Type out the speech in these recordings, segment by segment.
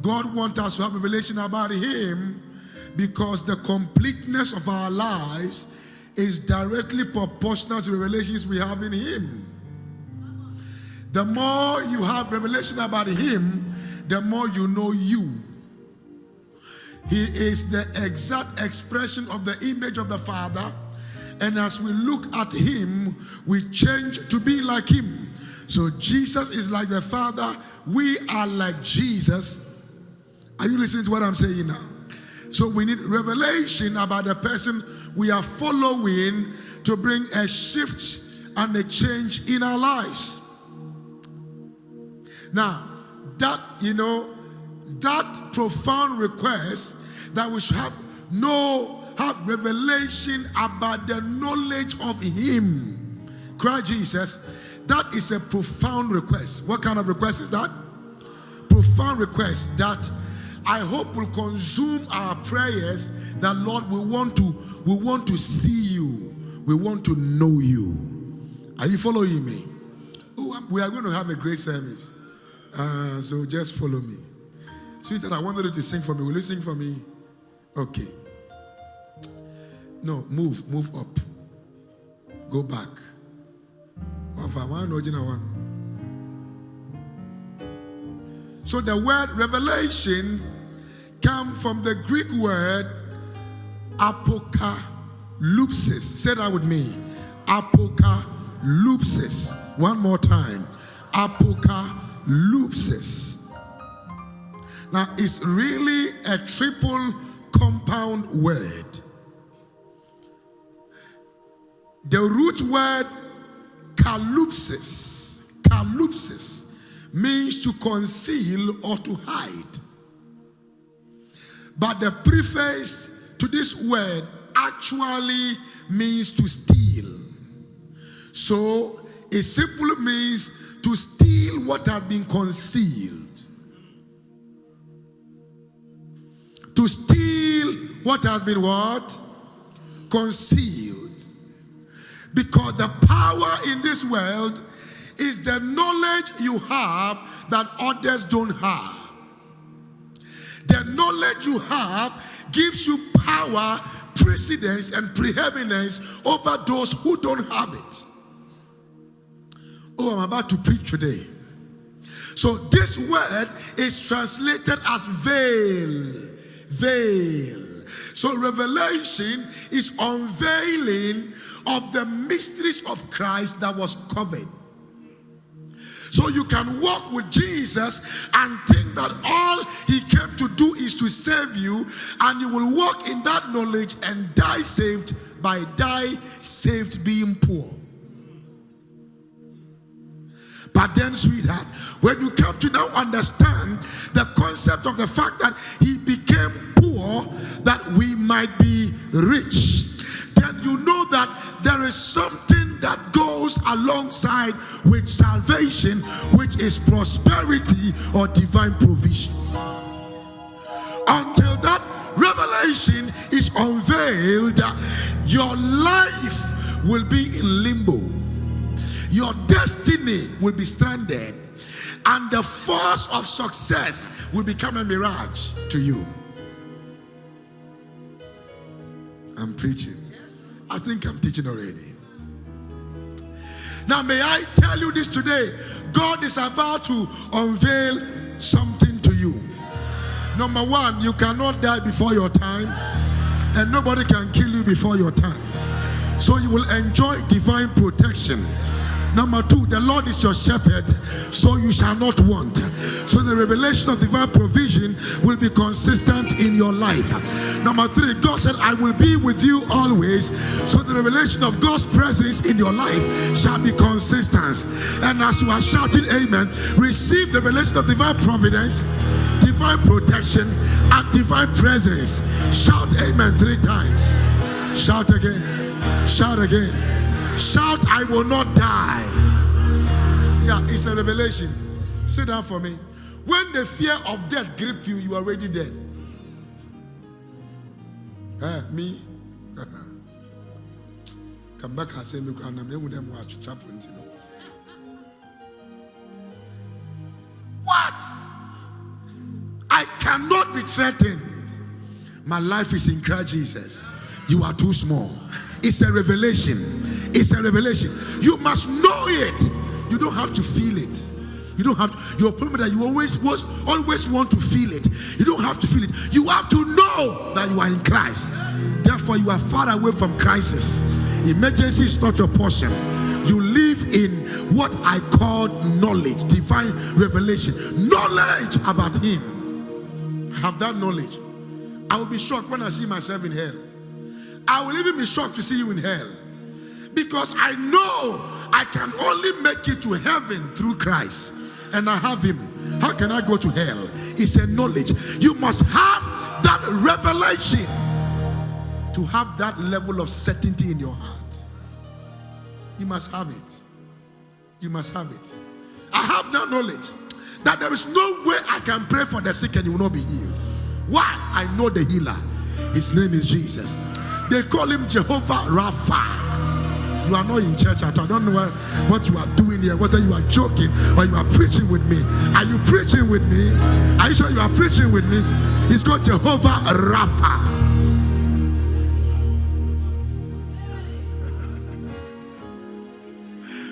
God wants us to have a revelation about Him because the completeness of our lives is directly proportional to the revelations we have in Him. The more you have revelation about Him, the more you know you. He is the exact expression of the image of the Father, and as we look at Him, we change to be like Him. So Jesus is like the Father, we are like Jesus. Are you listening to what I'm saying now? So we need revelation about the person we are following to bring a shift and a change in our lives. Now, that profound request that we should have revelation about the knowledge of Him, Christ Jesus, that is a profound request. What kind of request is that? Profound request that I hope will consume our prayers. That Lord, we want to see you. We want to know you. Are you following me? Oh, we are going to have a great service. So just follow me. Sweetheart, I wanted you to sing for me. Will you sing for me? Okay. No, move up. Go back. So the word revelation comes from the Greek word apokalypsis. Say that with me. Apokalypsis. One more time. Apokalypsis. Now, it's really a triple compound word. The root word kalypsis means to conceal or to hide. But the preface to this word actually means to steal. So it simply means to steal what had been concealed. To steal what has been what? Concealed. Because the power in this world is the knowledge you have that others don't have. The knowledge you have gives you power, precedence, and preeminence over those who don't have it. Oh, I'm about to preach today. So this word is translated as veil. Veil. So revelation is unveiling of the mysteries of Christ that was covered. So you can walk with Jesus and think that all He came to do is to save you, and you will walk in that knowledge and die saved by saved being poor. But then, sweetheart, when you come to now understand the concept of the fact that He became poor that we might be rich, then you know that there is something that goes alongside with salvation, which is prosperity or divine provision. Until that revelation is unveiled, your life will be in limbo. Your destiny will be stranded, and the force of success will become a mirage to you. I'm preaching. I think I'm teaching already. Now, may I tell you this today? God is about to unveil something to you. Number one, you cannot die before your time, and nobody can kill you before your time. So you will enjoy divine protection. Number two, the Lord is your shepherd, so you shall not want. So the revelation of divine provision will be consistent in your life. Number three, God said, I will be with you always. So the revelation of God's presence in your life shall be consistent. And as you are shouting amen, receive the revelation of divine providence, divine protection, and divine presence. Shout amen 3 times. Shout again. Shout again. Shout, I will not die. Yeah, it's a revelation. Sit down for me. When the fear of death grip you, you are already dead. Me? Come back and say, what? I cannot be threatened. My life is in Christ Jesus. You are too small. It's a revelation. It's a revelation. You must know it. You don't have to feel it. You don't have to. Your problem is that you always want to feel it. You don't have to feel it. You have to know that you are in Christ. Therefore, you are far away from crisis. Emergency is not your portion. You live in what I call knowledge, divine revelation, knowledge about Him. Have that knowledge. I will be shocked when I see myself in hell. I will even be shocked to see you in hell, because I know I can only make it to heaven through Christ, and I have Him. How can I go to hell? It's a knowledge. You must have that revelation to have that level of certainty in your heart. You must have it. You must have it. I have that knowledge that there is no way I can pray for the sick and you will not be healed. Why? I know the healer. His name is Jesus. They call Him Jehovah Rapha. You are not in church at all. I don't know what you are doing here, whether you are joking or you are preaching with me. Are you preaching with me? Are you sure you are preaching with me? It's called Jehovah Rapha.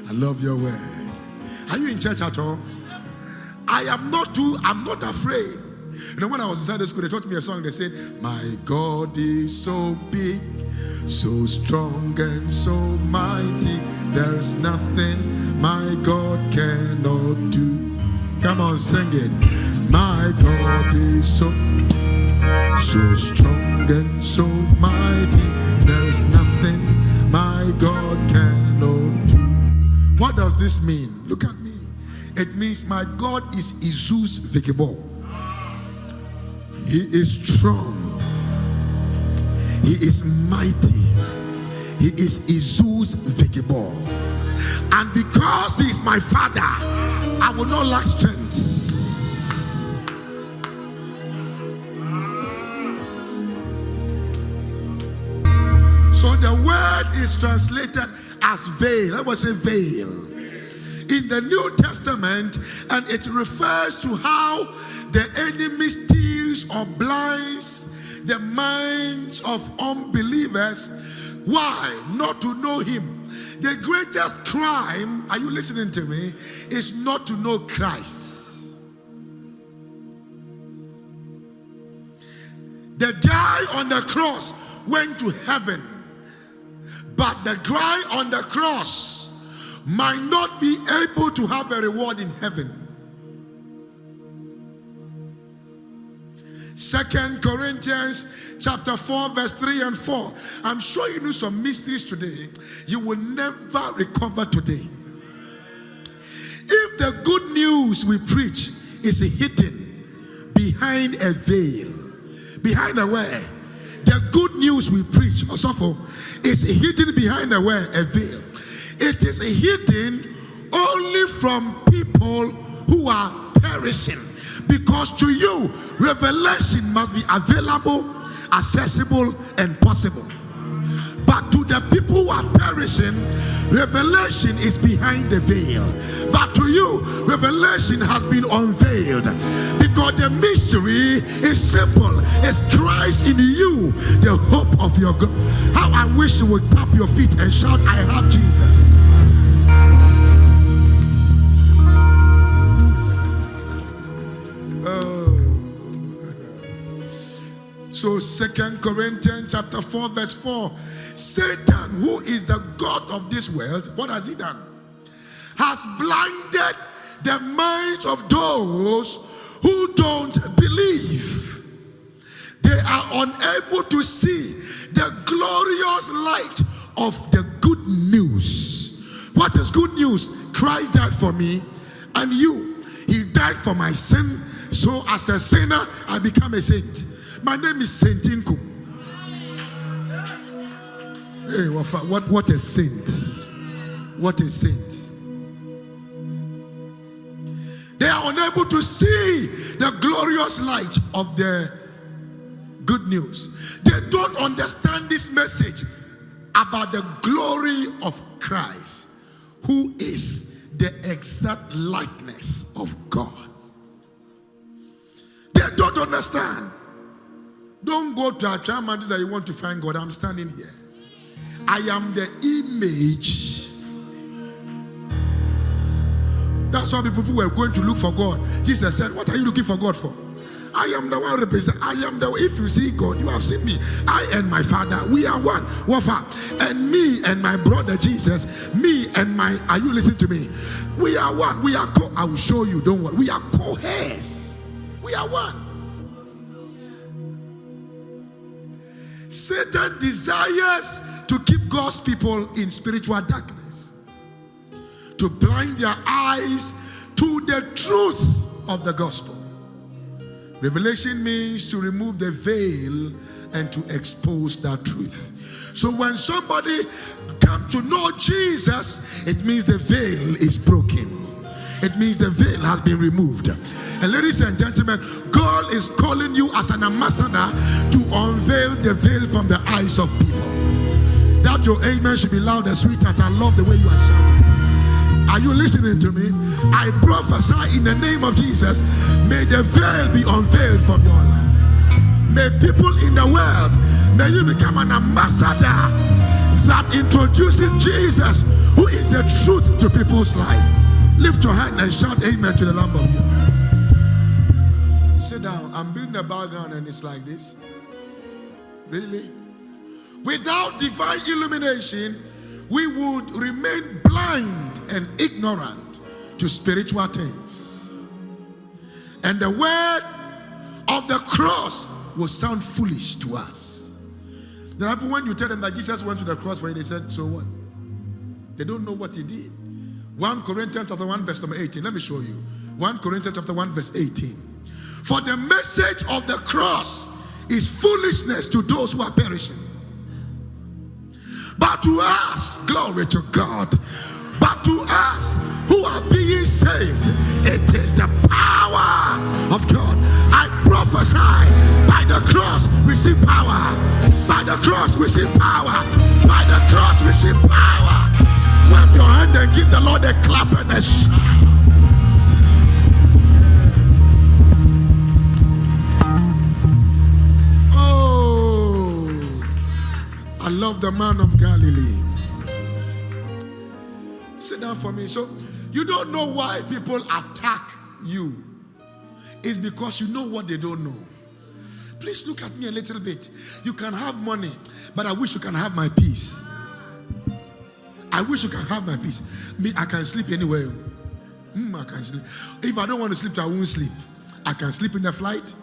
I love your word. Are you in church at all? I'm not afraid. You know, when I was in Sunday school, they taught me a song. They said, my God is so big, so strong and so mighty. There is nothing my God cannot do. Come on, sing it. My God is so strong and so mighty. There is nothing my God cannot do. What does this mean? Look at me. It means my God is Izus Vigibor. He is strong. He is mighty. He is Izus Vigibor. And because He is my Father, I will not lack strength. So the word is translated as veil. I will say veil in the New Testament, and it refers to how the enemy steals or blinds the minds of unbelievers. Why? Not to know Him. The greatest crime, are you listening to me, is not to know Christ. The guy on the cross went to heaven, but the guy on the cross might not be able to have a reward in heaven. 2 Corinthians chapter 4 verse 3 and 4. I'm sure you know some mysteries today you will never recover today. If the good news we preach is hidden behind a veil, behind a way, the good news we preach also is hidden behind a veil. It is hidden only from people who are perishing, because to you revelation must be available, accessible and possible. But to the people who are perishing, revelation is behind the veil. But to you, revelation has been unveiled, because the mystery is simple. It's Christ in you, the hope of your God. How I wish you would tap your feet and shout, I have Jesus. So 2 Corinthians chapter 4 verse 4, Satan, who is the god of this world, what has he done? Has blinded the minds of those who don't believe. They are unable to see the glorious light of the good news. What is good news? Christ died for me and you. He died for my sin, so as a sinner I become a saint. My name is Saint Nkum. Hey, what a saint. What a saint. They are unable to see the glorious light of the good news. They don't understand this message about the glory of Christ, who is the exact likeness of God. They don't understand. Don't go to a child man that you want to find God. I'm standing here. I am the image. That's why people were going to look for God. Jesus said, what are you looking for God for? I am the one represent. I am the. If you see God, you have seen me. I and my Father, we are one. Wafa, and me and my brother Jesus, me and my. Are you listening to me? We are one. We are. I will show you. Don't worry. We are co-heirs. We are one. Satan desires to keep God's people in spiritual darkness, to blind their eyes to the truth of the gospel. Revelation means to remove the veil and to expose that truth. So when somebody comes to know Jesus, it means the veil is broken. It means the veil has been removed. And ladies and gentlemen, God is calling you as an ambassador to unveil the veil from the eyes of people. That your amen should be loud and sweet. I love the way you are shouting. Are you listening to me? I prophesy in the name of Jesus, may the veil be unveiled from your life. May people in the world, may you become an ambassador that introduces Jesus, who is the truth to people's life. Lift your hand and shout amen to the Lamb of God. Sit down. I'm building a background and it's like this. Really? Without divine illumination, we would remain blind and ignorant to spiritual things. And the word of the cross will sound foolish to us. There are people, when you tell them that Jesus went to the cross for you, they said, so what? They don't know what he did. 1 Corinthians chapter 1 verse number 18. Let me show you. 1 Corinthians chapter 1 verse 18. For the message of the cross is foolishness to those who are perishing. But to us, glory to God, but to us who are being saved, it is the power of God. I prophesy, by the cross receive power. By the cross receive power. By the cross receive power. Wave your hand and give the Lord a clap and a shout. I love the man of Galilee. Sit down for me. So, you don't know why people attack you. It's because you know what they don't know. Please look at me a little bit. You can have money, but I wish you can have my peace. I wish you can have my peace. Me, I can sleep anywhere. I can sleep. If I don't want to sleep, I won't sleep. I can sleep in the flight.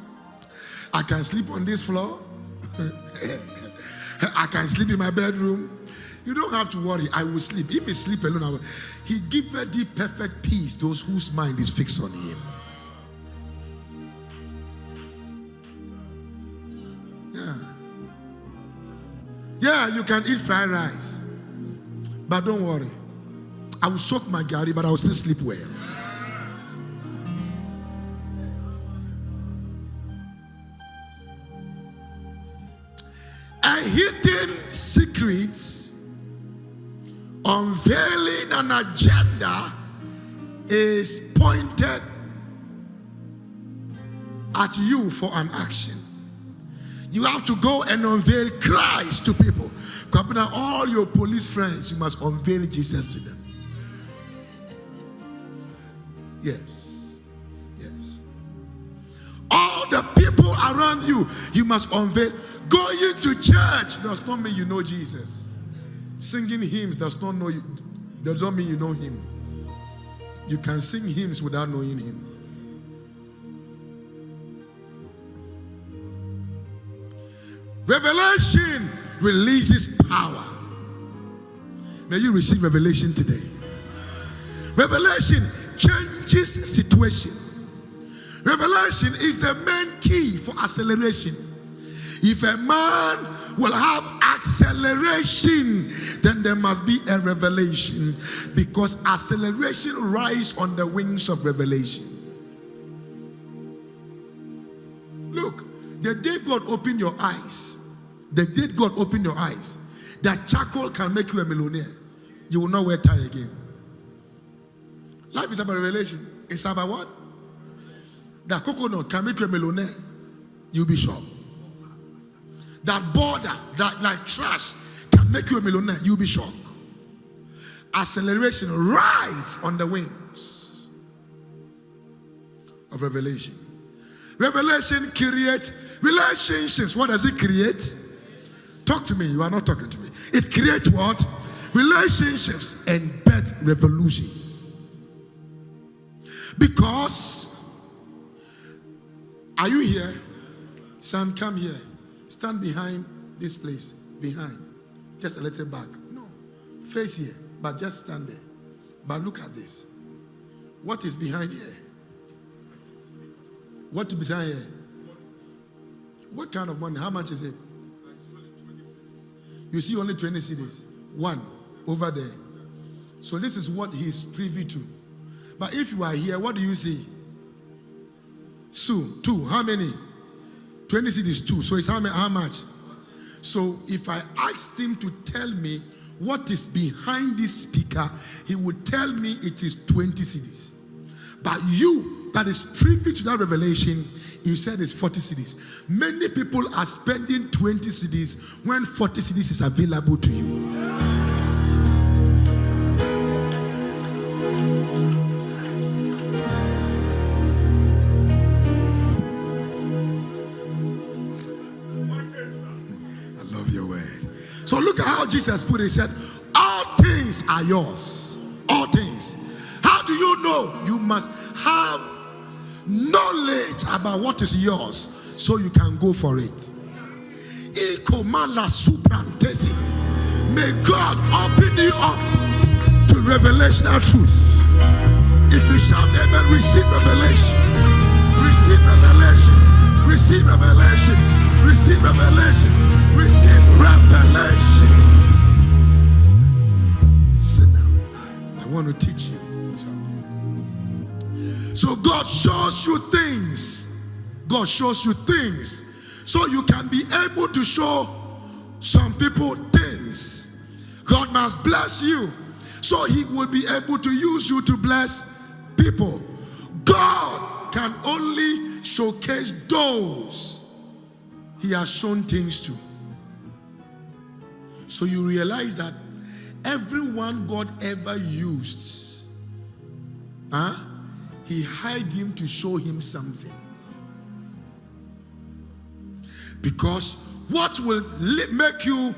I can sleep on this floor. I can sleep in my bedroom. You don't have to worry. I will sleep. If I sleep alone, I will. He giveth thee perfect peace, those whose mind is fixed on him. Yeah, you can eat fried rice. But don't worry. I will soak my gari, but I will still sleep well. A hidden secret, unveiling an agenda, is pointed at you for an action. You have to go and unveil Christ to people. Come now, all your police friends, you must unveil Jesus to them. Yes. Yes. All the people around you, you must unveil. Going to church does not mean you know Jesus. Singing hymns does not mean you know him. You can sing hymns without knowing him. Revelation releases power. May you receive revelation today. Revelation changes situation. Revelation is the main key for acceleration. If a man will have acceleration, then there must be a revelation, because acceleration rides on the wings of revelation. Look, the day God opened your eyes, that charcoal can make you a millionaire. You will not wear tie again. Life is about revelation. It's about what? that coconut can make you a millionaire, you'll be shocked. That border, that like trash, can make you a millionaire, you'll be shocked. Acceleration rides on the wings of revelation. Revelation creates relationships. What does it create? Talk to me. You are not talking to me. It creates what? Relationships and birth revolutions. Because, are you here? Son, come here. Stand behind this place. Behind. Just a little back. No. Face here. But just stand there. But look at this. What is behind here? What is behind here? What kind of money? How much is it? You see only 20 cedis. One over there. So this is what he is privy to. But if you are here, what do you see? Two. How many? 20 cedis, 2. So it's how much? So if I asked him to tell me what is behind this speaker, he would tell me it is 20 cedis. But you that is privy to that revelation, you said it's 40 cedis. Many people are spending 20 cedis when 40 cedis is available to you. I love your word. So look at how Jesus put it. He said, all things are yours. All things. How do you know? You must have knowledge about what is yours so you can go for it. May God open you up to revelational truth. If you shout amen, receive revelation. Receive revelation. Receive revelation. Receive revelation. Receive revelation. Sit down. I want to teach you something. So God shows you things. God shows you things. So you can be able to show some people things. God must bless you. So he will be able to use you to bless people. God can only showcase those he has shown things to. So you realize that everyone God ever used, he hired him to show him something. Because what will make you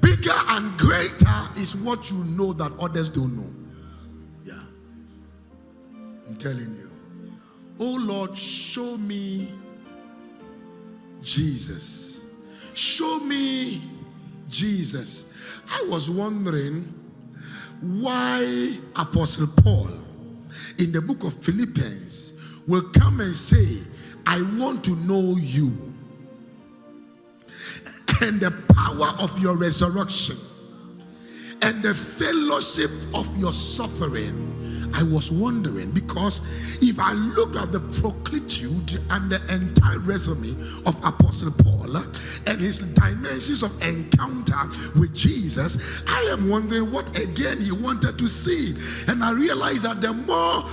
bigger and greater is what you know that others don't know. Yeah. I'm telling you. Oh Lord, show me Jesus. Show me Jesus. I was wondering why Apostle Paul in the book of Philippians will come and say, I want to know you and the power of your resurrection and the fellowship of your suffering. I was wondering, because if I look at the proclitude and the entire resume of Apostle Paul and his dimensions of encounter with Jesus, I am wondering what again he wanted to see. And I realized that the more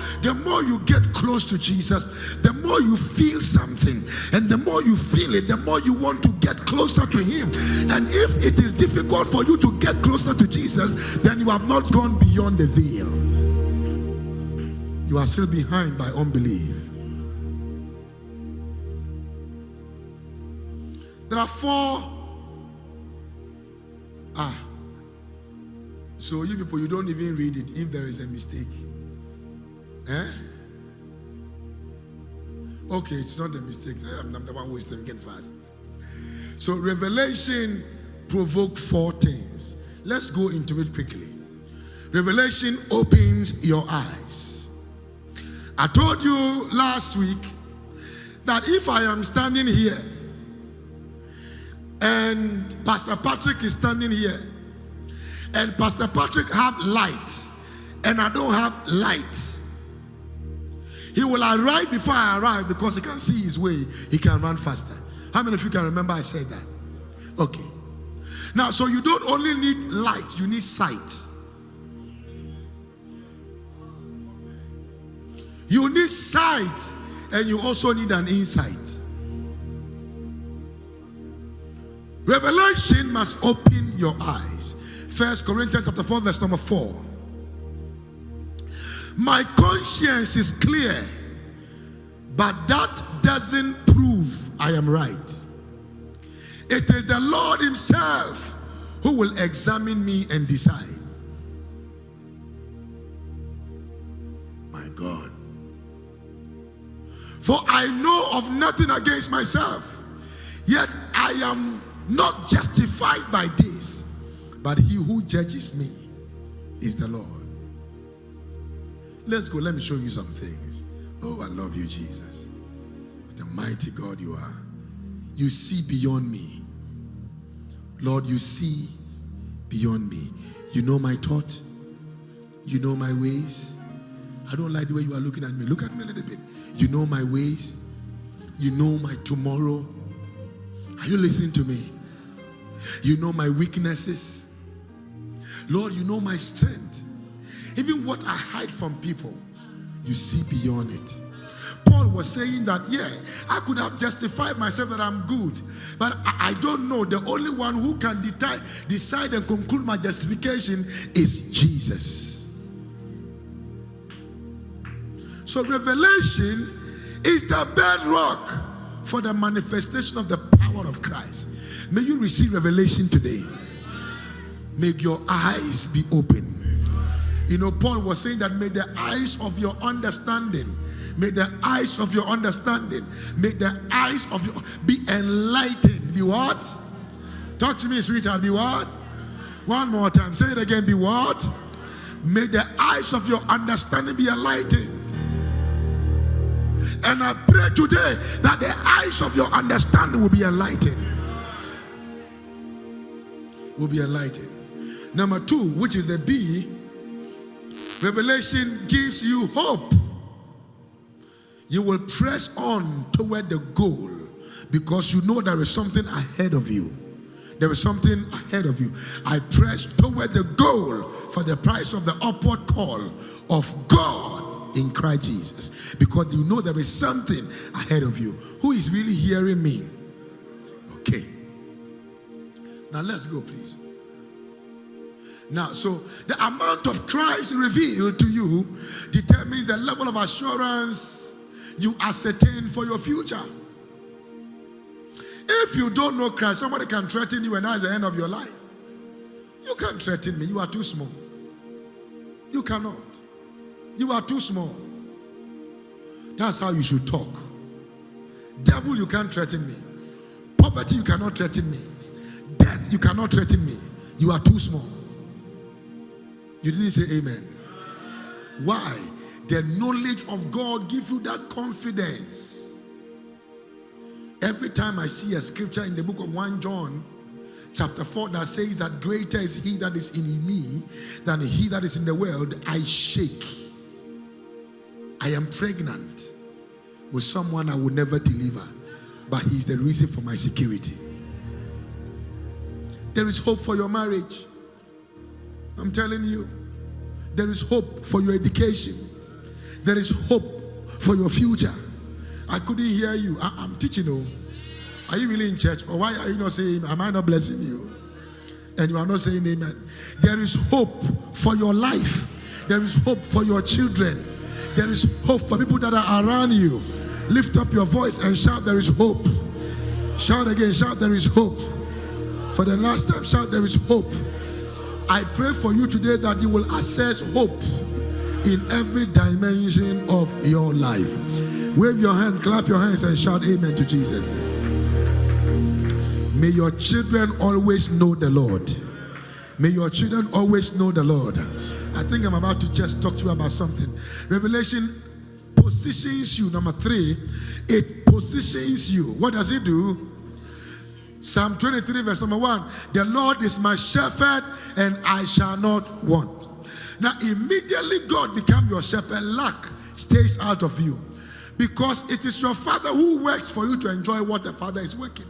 you get close to Jesus, the more you feel something, and the more you feel it, the more you want to get closer to him. And if it is difficult for you to get closer to Jesus, then you have not gone beyond the veil. You are still behind by unbelief. There are 4. So you people, you don't even read it if there is a mistake. Okay, it's not a mistake. I'm the one who is thinking fast. So revelation provokes 4 things. Let's go into it quickly. Revelation opens your eyes. I told you last week that if I am standing here and Pastor Patrick is standing here and Pastor Patrick have light and I don't have light, he will arrive before I arrive because he can see his way. He can run faster. How many of you can remember I said that? Okay. Now, so you don't only need light, you need sight. You need sight and you also need an insight. Revelation must open your eyes. 1 Corinthians chapter 4 verse number 4. My conscience is clear, but that doesn't prove I am right. It is the Lord himself who will examine me and decide. My God. For I know of nothing against myself, yet I am not justified by this, but he who judges me is the Lord. Let's go. Let me show you some things. Oh, I love you, Jesus. What a mighty God you are. You see beyond me. Lord, you see beyond me. You know my thought. You know my ways. I don't like the way you are looking at me. Look at me a little bit. You know my ways. You know my tomorrow. Are you listening to me? You know my weaknesses. Lord, you know my strength. Even what I hide from people, you see beyond it. Paul was saying that, yeah, I could have justified myself that I'm good, but I don't know. The only one who can decide and conclude my justification is Jesus. So revelation is the bedrock for the manifestation of the power of Christ. May you receive revelation today. May your eyes be open. You know, Paul was saying that may the eyes of your understanding, may the eyes of your understanding, may the eyes of your be enlightened. Be what? Talk to me, sweetheart. Be what? One more time. Say it again. Be what? May the eyes of your understanding be enlightened. And I pray today that the eyes of your understanding will be enlightened. Will be enlightened. Number 2, which is the B, revelation gives you hope. You will press on toward the goal because you know there is something ahead of you. There is something ahead of you. I press toward the goal for the price of the upward call of God in Christ Jesus. Because you know there is something ahead of you. Who is really hearing me? Okay. Now let's go, please. Now, so the amount of Christ revealed to you determines the level of assurance you ascertain for your future. If you don't know Christ, somebody can threaten you and that's the end of your life. You can't threaten me. You are too small. You cannot. You are too small. That's how you should talk. Devil, you can't threaten me. Poverty, you cannot threaten me. Death, you cannot threaten me. You are too small. You didn't say amen. Why? The knowledge of God gives you that confidence. Every time I see a scripture in the book of 1 John chapter 4 that says that greater is he that is in me than he that is in the world, I shake. I am pregnant with someone I will never deliver, but he's the reason for my security. There is hope for your marriage. I'm telling you, there is hope for your education. There is hope for your future. I couldn't hear you. I'm teaching you. Are you really in church? Or why are you not saying, am I not blessing you? And you are not saying amen. There is hope for your life. There is hope for your children. There is hope for people that are around you. Lift up your voice and shout, there is hope. Shout again, shout, there is hope. For the last time, shout, there is hope. I pray for you today that you will access hope in every dimension of your life. Wave your hand, clap your hands, and shout amen to Jesus. May your children always know the Lord. May your children always know the Lord. I think I'm about to just talk to you about something. Revelation positions you. Number 3, it positions you. What does it do? Psalm 23 verse number 1. The Lord is my shepherd and I shall not want. Now immediately God becomes your shepherd. Lack stays out of you. Because it is your Father who works for you to enjoy what the Father is working.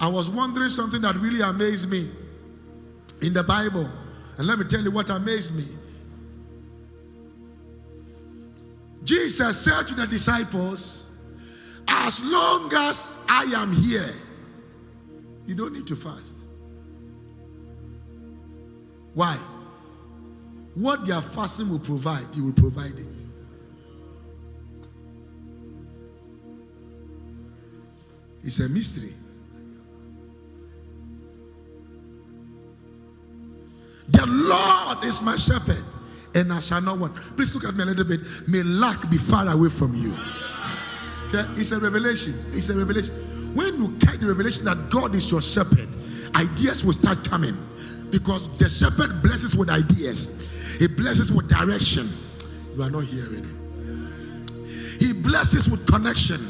I was wondering something that really amazed me in the Bible. And let me tell you what amazed me. Jesus said to the disciples, as long as I am here, you don't need to fast. Why? What their fasting will provide, He will provide it. It's a mystery. The Lord is my shepherd, and I shall not want. Please look at me a little bit. May lack be far away from you. Okay? It's a revelation. It's a revelation. When you catch the revelation that God is your shepherd, ideas will start coming. Because the shepherd blesses with ideas. He blesses with direction. You are not hearing it. He blesses with connection.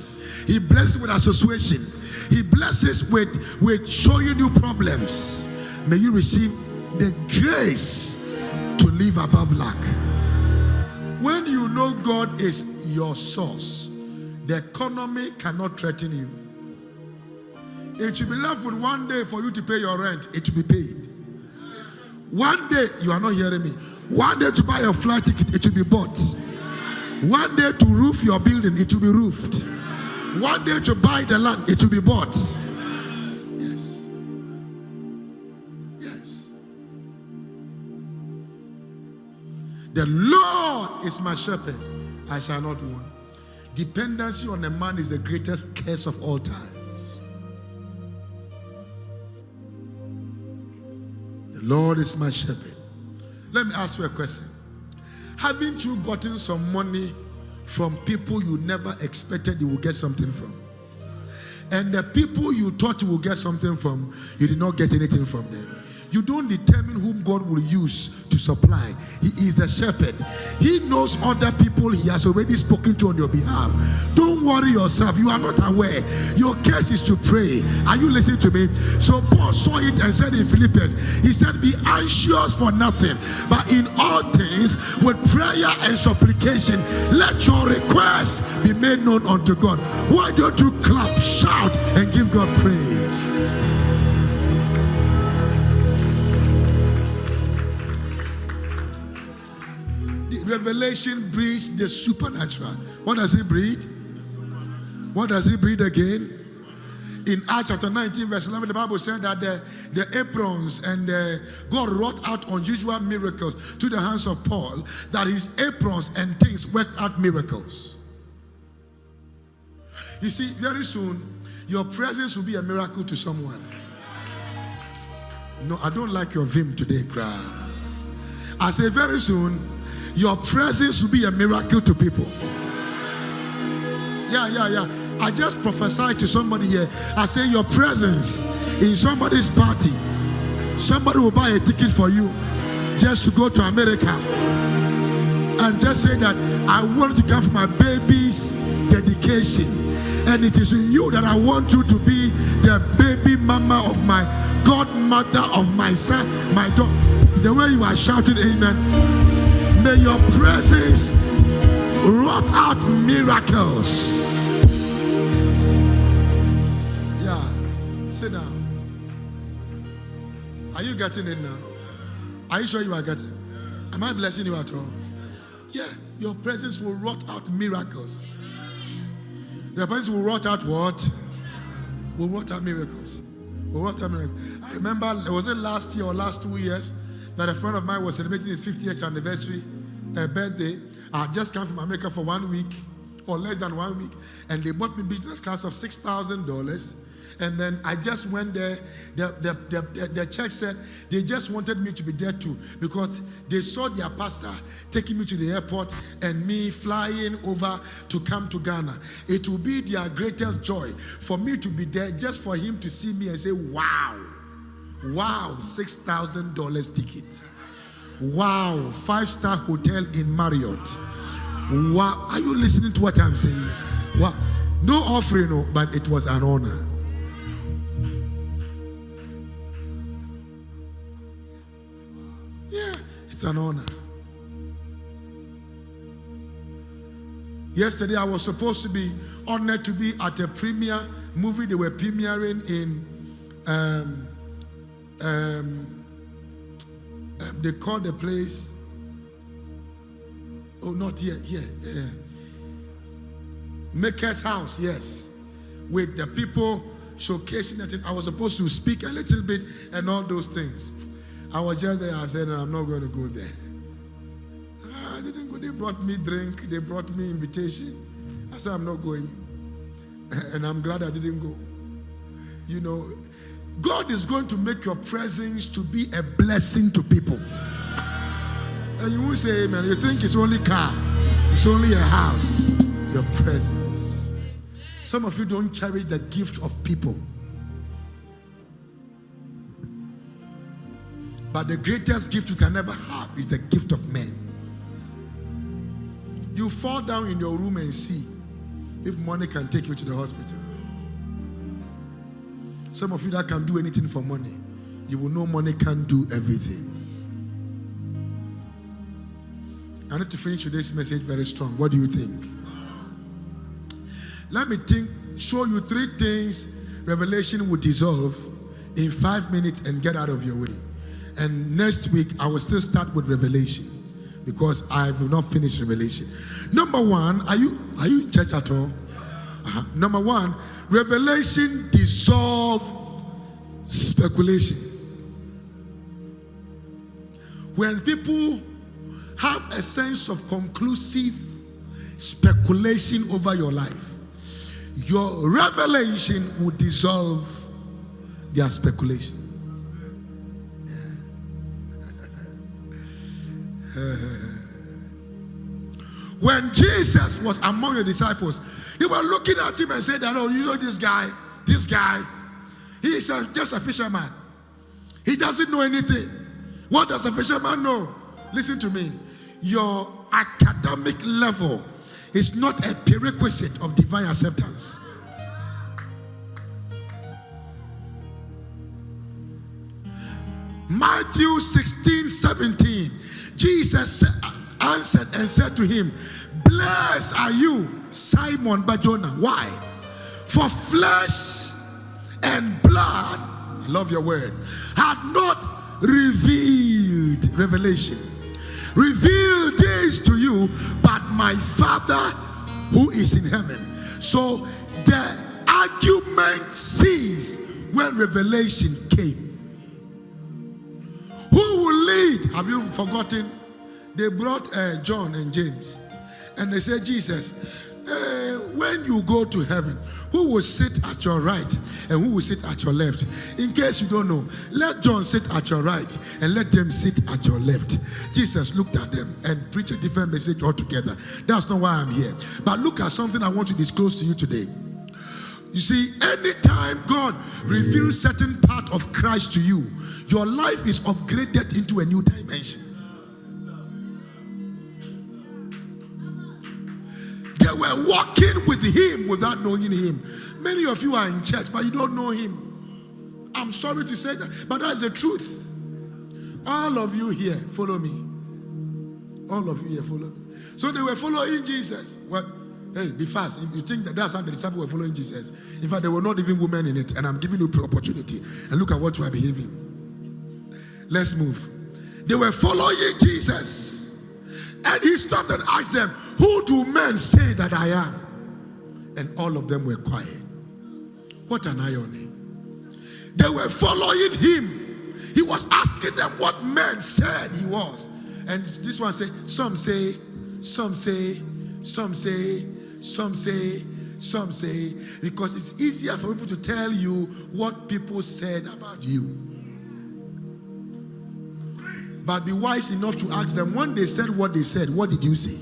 He blesses with association. He blesses with showing you problems. May you receive the grace to live above lack. When you know God is your source, the economy cannot threaten you. It should be left with one day for you to pay your rent. It will be paid. One day, you are not hearing me. One day to buy a flight ticket, it will be bought. One day to roof your building, it will be roofed. One day to buy the land, it will be bought. Yes. Yes. The Lord is my shepherd, I shall not want. Dependency on a man is the greatest curse of all times. The Lord is my shepherd. Let me ask you a question. Haven't you gotten some money from people you never expected you would get something from? And the people you thought you would get something from, you did not get anything from them. You don't determine whom God will use to supply. He is the shepherd. He knows other people He has already spoken to on your behalf. Don't worry yourself. You are not aware. Your case is to pray. Are you listening to me? So Paul saw it and said in Philippians, he said, be anxious for nothing, but in all things with prayer and supplication, let your requests be made known unto God. Why don't you clap, shout, and give God praise? Revelation breeds the supernatural. What does it breed? What does it breed again? In Acts chapter 19 verse 11, the Bible said that the aprons and God wrought out unusual miracles to the hands of Paul, that his aprons and things worked out miracles. You see, very soon, your presence will be a miracle to someone. No, I don't like your vim today, crowd. I say very soon, your presence will be a miracle to people. Yeah. I just prophesied to somebody here. I say your presence in somebody's party, somebody will buy a ticket for you just to go to America and just say that I want to come for my baby's dedication, and it is in you that I want you to be the baby mama of my godmother of my son, my daughter. The way you are shouting amen, may your presence wrought out miracles. Yeah, sit down. Are you getting it now? Are you sure you are getting it? Am I blessing you at all? Yeah, your presence will wrought out miracles. Your presence will wrought out what? Will wrought out miracles. Will wrought out miracles. I remember, was it last year or last 2 years, that a friend of mine was celebrating his 50th anniversary birthday. I had just come from America for 1 week, or less than 1 week, and they bought me business class of $6,000. And then I just went there. The church said they just wanted me to be there too, because they saw their pastor taking me to the airport and me flying over to come to Ghana. It will be their greatest joy for me to be there, just for him to see me and say, wow, $6,000 tickets. Wow, 5-star hotel in Marriott. Wow, are you listening to what I'm saying? Wow, no offering, no, but it was an honor. Yeah, it's an honor. Yesterday I was supposed to be honored to be at a premiere movie they were premiering in they call the place, oh, not here, Maker's house, yes. With the people showcasing that I was supposed to speak a little bit and all those things. I was just there. I said, I'm not going to go there. I didn't go. They brought me drink. They brought me invitation. I said, I'm not going. And I'm glad I didn't go. You know, God is going to make your presence to be a blessing to people. And you won't say amen. You think it's only car. It's only a house. Your presence. Some of you don't cherish the gift of people. But the greatest gift you can ever have is the gift of men. You fall down in your room and see if money can take you to the hospital. Some of you that can do anything for money, you will know money can't do everything. I need to finish today's message very strong. What do you think? Let me show you 3 things Revelation will dissolve in 5 minutes and get out of your way. And next week, I will still start with Revelation because I will not finish Revelation. Number 1, are you in church at all? Number 1, Revelation dissolve speculation. When people have a sense of conclusive speculation over your life, your revelation will dissolve their speculation. When Jesus was among the disciples, they were looking at him and said that, oh, you know this guy, he is just a fisherman. He doesn't know anything. What does a fisherman know? Listen to me. Your academic level is not a prerequisite of divine acceptance. Matthew 16:17. Jesus answered and said to him, blessed are you, Simon Bar-Jonah. Why? For flesh and blood, I love your word, had not revealed this to you, but my Father who is in heaven. So the argument ceased when revelation came. Who will lead? Have you forgotten? They brought John and James, and they said, Jesus, when you go to heaven, who will sit at your right and who will sit at your left? In case you don't know, let John sit at your right and let them sit at your left. Jesus looked at them and preached a different message altogether. That's not why I'm here. But look at something I want to disclose to you today. You see, anytime God reveals certain part of Christ to you, your life is upgraded into a new dimension. They were walking with him without knowing him. Many of you are in church, but you don't know him. I'm sorry to say that, but that's the truth. All of you here, follow me. All of you here, follow me. So they were following Jesus. What? Hey, be fast. If you think that that's how the disciples were following Jesus, in fact, there were not even women in it, and I'm giving you opportunity. And look at what you are behaving. Let's move. They were following Jesus, and he stopped and asked them, who do men say that I am? And all of them were quiet. What an irony. They were following him. He was asking them what men said he was. And this one said, some say, because it's easier for people to tell you what people said about you. But be wise enough to ask them, when they said what they said, what did you say?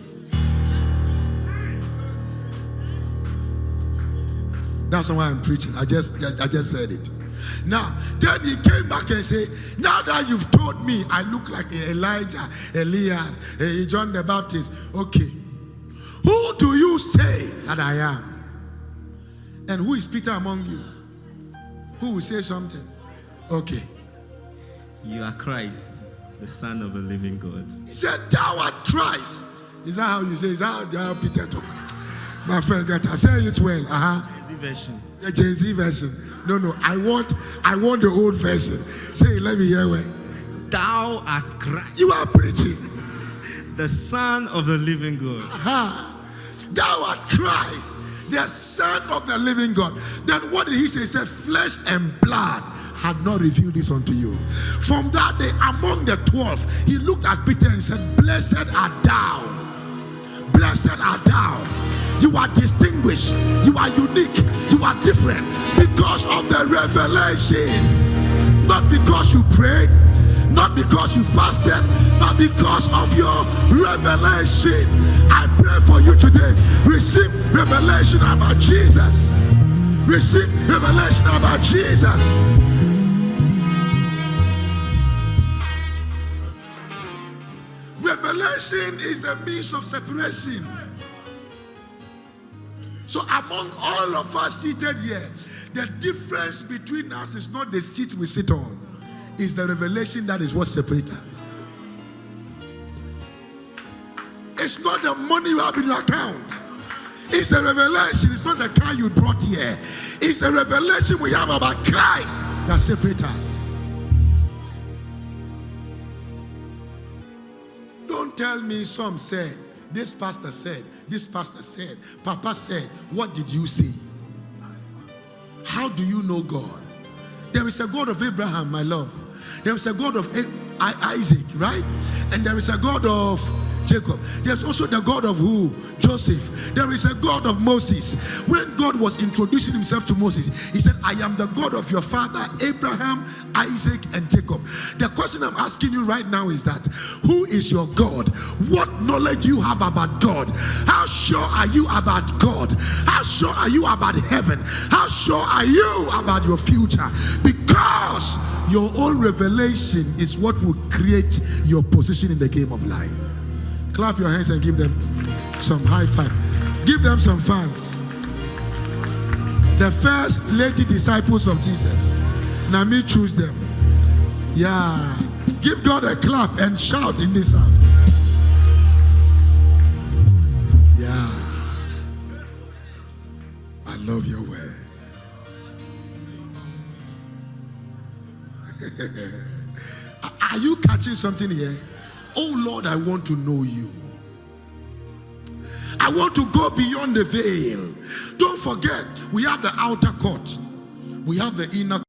That's why I'm preaching. I just said it. Now, then he came back and said, now that you've told me I look like Elijah, Elias, John the Baptist, okay, who do you say that I am? And who is Peter among you? Who will say something? Okay. You are Christ, the Son of the living God. He said, thou art Christ. Is that how you say? Is that how Peter talk? My friend, say it well. Version. The Gen-Z version. No. I want the old version. Say it, let me hear it. Thou art Christ. You are preaching. The Son of the living God. Thou art Christ, the Son of the living God. Then what did he say? He said, flesh and blood had not revealed this unto you. From that day, among the 12, he looked at Peter and said, blessed art thou. Blessed art thou. You are distinguished. You are unique. You are different because of the revelation. Not because you prayed, not because you fasted, but because of your revelation. I pray for you today. Receive revelation about Jesus. Receive revelation about Jesus. Revelation is a means of separation. So among all of us seated here, the difference between us is not the seat we sit on. It's the revelation that is what separates us. It's not the money you have in your account. It's a revelation. It's not the car you brought here. It's a revelation we have about Christ that separates us. Don't tell me some said, this pastor said, this pastor said, Papa said. What did you say? How do you know God? There is a God of Abraham, my love. There is a God of Isaac, right? And there is a God of Jacob. There's also the God of who? Joseph. There is a God of Moses. When God was introducing himself to Moses, he said, I am the God of your father Abraham, Isaac, and Jacob. The question I'm asking you right now is that, who is your God? What knowledge do you have about God? How sure are you about God? How sure are you about heaven? How sure are you about your future? Because your own revelation is what will create your position in the game of life. Clap your hands and give them some high five. Give them some fans. The first lady disciples of Jesus. Now me choose them. Yeah. Give God a clap and shout in this house. Yeah. I love your word. Are you catching something here? Oh Lord, I want to know you. I want to go beyond the veil. Don't forget, we have the outer court. We have the inner